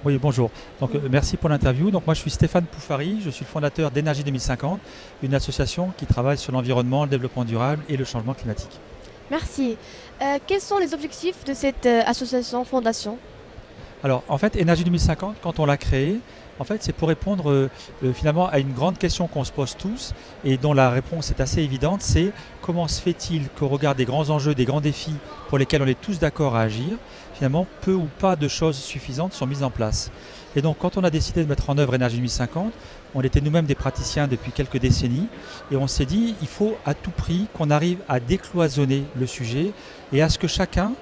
Oui, bonjour. Donc, merci pour l'interview. Donc, moi, je suis Stéphane Poufari, je suis le fondateur d'Énergie 2050, une association qui travaille sur l'environnement, le développement durable et le changement climatique. Merci. Quels sont les objectifs de cette association, fondation? Alors, en fait, Énergie 2050, quand on l'a créée, en fait, c'est pour répondre finalement à une grande question qu'on se pose tous et dont la réponse est assez évidente, c'est comment se fait-il qu'au regard des grands enjeux, des grands défis pour lesquels on est tous d'accord à agir, finalement, peu ou pas de choses suffisantes sont mises en place. Et donc, quand on a décidé de mettre en œuvre Énergie 2050, on était nous-mêmes des praticiens depuis quelques décennies et on s'est dit, il faut à tout prix qu'on arrive à décloisonner le sujet et à ce que chacun,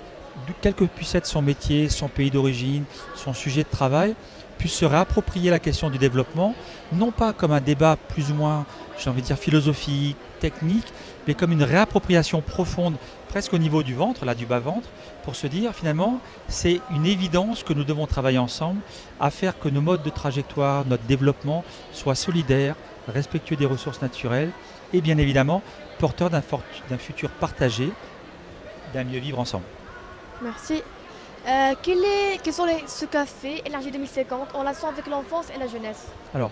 quel que puisse être son métier, son pays d'origine, son sujet de travail, puisse se réapproprier la question du développement, non pas comme un débat plus ou moins, j'ai envie de dire, philosophique, technique, mais comme une réappropriation profonde, presque au niveau du ventre, là du bas-ventre, pour se dire finalement, c'est une évidence que nous devons travailler ensemble à faire que nos modes de trajectoire, notre développement soient solidaires, respectueux des ressources naturelles et bien évidemment porteurs d'un futur partagé, d'un mieux vivre ensemble. Merci. Ce qu'a fait Énergie 2050 en relation avec l'enfance et la jeunesse? Alors,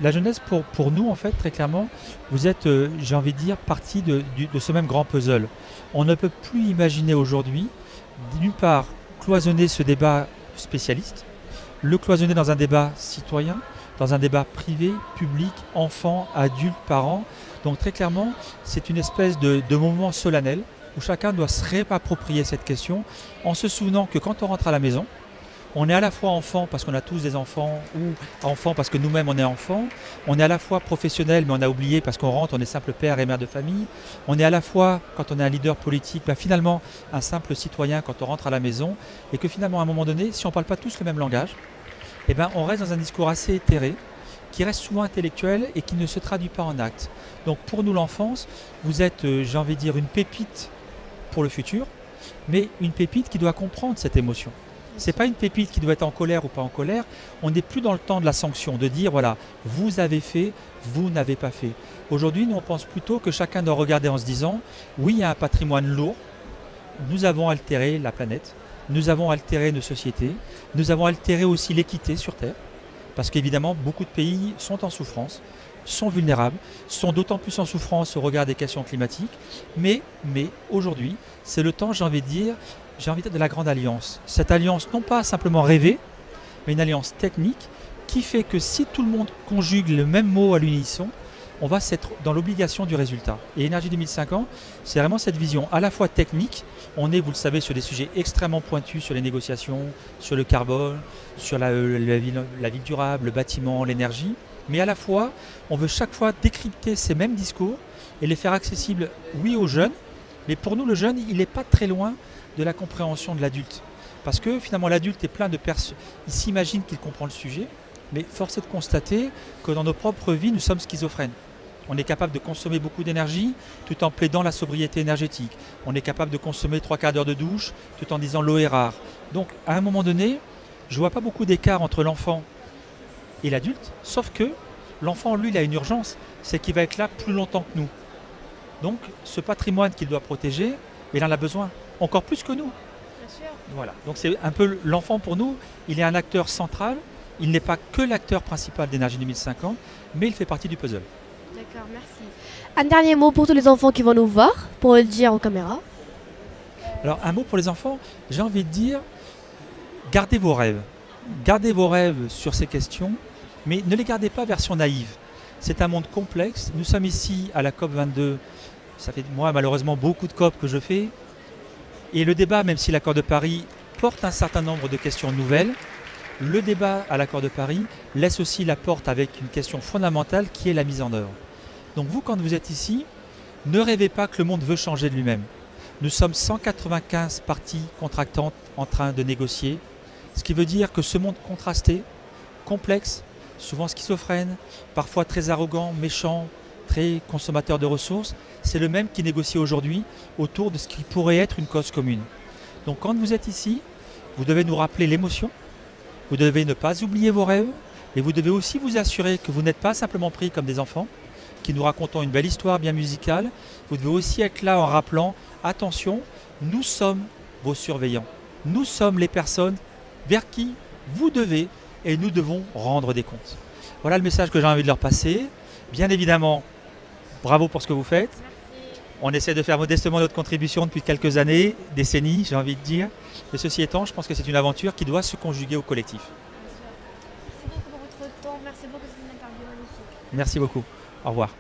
la jeunesse, pour nous, en fait, très clairement, vous êtes, j'ai envie de dire, partie de ce même grand puzzle. On ne peut plus imaginer aujourd'hui, d'une part, cloisonner ce débat spécialiste, le cloisonner dans un débat citoyen, dans un débat privé, public, enfants, adultes, parents. Donc très clairement, c'est une espèce de moment solennel où chacun doit se réapproprier cette question en se souvenant que quand on rentre à la maison, on est à la fois enfant parce qu'on a tous des enfants ou enfant parce que nous-mêmes on est enfant. On est à la fois professionnel mais on a oublié parce qu'on rentre, on est simple père et mère de famille. On est à la fois, quand on est un leader politique, finalement un simple citoyen quand on rentre à la maison. Et que finalement à un moment donné, si on ne parle pas tous le même langage, on reste dans un discours assez éthéré, qui reste souvent intellectuel et qui ne se traduit pas en actes. Donc pour nous l'enfance, vous êtes, j'ai envie de dire, une pépite pour le futur, mais une pépite qui doit comprendre cette émotion. C'est pas une pépite qui doit être en colère ou pas en colère. On n'est plus dans le temps de la sanction, de dire voilà, vous avez fait, vous n'avez pas fait. Aujourd'hui, nous on pense plutôt que chacun doit regarder en se disant oui, il y a un patrimoine lourd. Nous avons altéré la planète, nous avons altéré nos sociétés, nous avons altéré aussi l'équité sur Terre, parce qu'évidemment beaucoup de pays sont en souffrance, sont vulnérables, sont d'autant plus en souffrance au regard des questions climatiques. Mais aujourd'hui, c'est le temps, j'ai envie de dire, de la grande alliance. Cette alliance, non pas simplement rêvée, mais une alliance technique qui fait que si tout le monde conjugue le même mot à l'unisson, on va être dans l'obligation du résultat. Et Énergie 2050, c'est vraiment cette vision à la fois technique. On est, vous le savez, sur des sujets extrêmement pointus, sur les négociations, sur le carbone, sur la ville durable, le bâtiment, l'énergie. Mais à la fois, on veut chaque fois décrypter ces mêmes discours et les faire accessibles, oui, aux jeunes. Mais pour nous, le jeune, il n'est pas très loin de la compréhension de l'adulte. Parce que finalement, l'adulte est plein de personnes. Il s'imagine qu'il comprend le sujet, mais force est de constater que dans nos propres vies, nous sommes schizophrènes. On est capable de consommer beaucoup d'énergie tout en plaidant la sobriété énergétique. On est capable de consommer 3/4 d'heure de douche tout en disant l'eau est rare. Donc, à un moment donné, je ne vois pas beaucoup d'écart entre l'enfant et l'adulte, sauf que l'enfant, lui, il a une urgence, c'est qu'il va être là plus longtemps que nous. Donc, ce patrimoine qu'il doit protéger, il en a besoin, encore plus que nous. Bien sûr. Voilà, donc c'est un peu l'enfant pour nous, il est un acteur central, il n'est pas que l'acteur principal d'Énergie 2050, mais il fait partie du puzzle. D'accord, merci. Un dernier mot pour tous les enfants qui vont nous voir, pour le dire aux caméras. Alors, un mot pour les enfants, j'ai envie de dire, gardez vos rêves. Gardez vos rêves sur ces questions, mais ne les gardez pas version naïve. C'est un monde complexe. Nous sommes ici à la COP22. Ça fait moi malheureusement beaucoup de COP que je fais. Et le débat, même si l'accord de Paris porte un certain nombre de questions nouvelles, le débat à l'accord de Paris laisse aussi la porte avec une question fondamentale qui est la mise en œuvre. Donc vous, quand vous êtes ici, ne rêvez pas que le monde veut changer de lui-même. Nous sommes 195 parties contractantes en train de négocier, ce qui veut dire que ce monde contrasté, complexe, souvent schizophrène, parfois très arrogant, méchant, très consommateur de ressources, c'est le même qui négocie aujourd'hui autour de ce qui pourrait être une cause commune. Donc quand vous êtes ici, vous devez nous rappeler l'émotion, vous devez ne pas oublier vos rêves, et vous devez aussi vous assurer que vous n'êtes pas simplement pris comme des enfants, qui nous racontons une belle histoire bien musicale. Vous devez aussi être là en rappelant, attention, nous sommes vos surveillants. Nous sommes les personnes vers qui vous devez et nous devons rendre des comptes. Voilà le message que j'ai envie de leur passer. Bien évidemment, bravo pour ce que vous faites. On essaie de faire modestement notre contribution depuis quelques années, décennies, j'ai envie de dire. Mais ceci étant, je pense que c'est une aventure qui doit se conjuguer au collectif. Merci beaucoup pour votre temps. Merci beaucoup pour cette interview magnifique. Merci beaucoup. Au revoir.